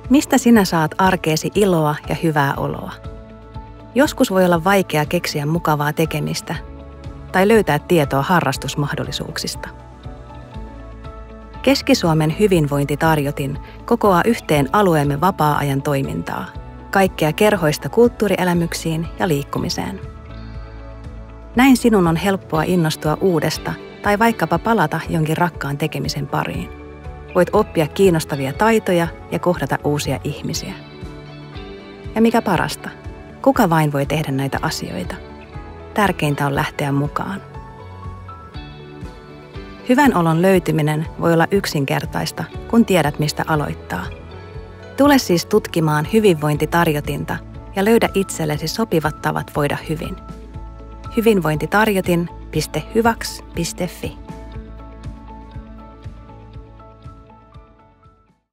Mistä sinä saat arkeesi iloa ja hyvää oloa? Joskus voi olla vaikea keksiä mukavaa tekemistä tai löytää tietoa harrastusmahdollisuuksista. Keski-Suomen hyvinvointitarjotin kokoaa yhteen alueemme vapaa-ajan toimintaa, kaikkea kerhoista kulttuurielämyksiin ja liikkumiseen. Näin sinun on helppoa innostua uudesta tai vaikkapa palata jonkin rakkaan tekemisen pariin. Voit oppia kiinnostavia taitoja ja kohdata uusia ihmisiä. Ja mikä parasta, kuka vain voi tehdä näitä asioita? Tärkeintä on lähteä mukaan. Hyvän olon löytyminen voi olla yksinkertaista, kun tiedät mistä aloittaa. Tule siis tutkimaan hyvinvointitarjotinta ja löydä itsellesi sopivat tavat voida hyvin. hyvinvointitarjotin.hyvaks.fi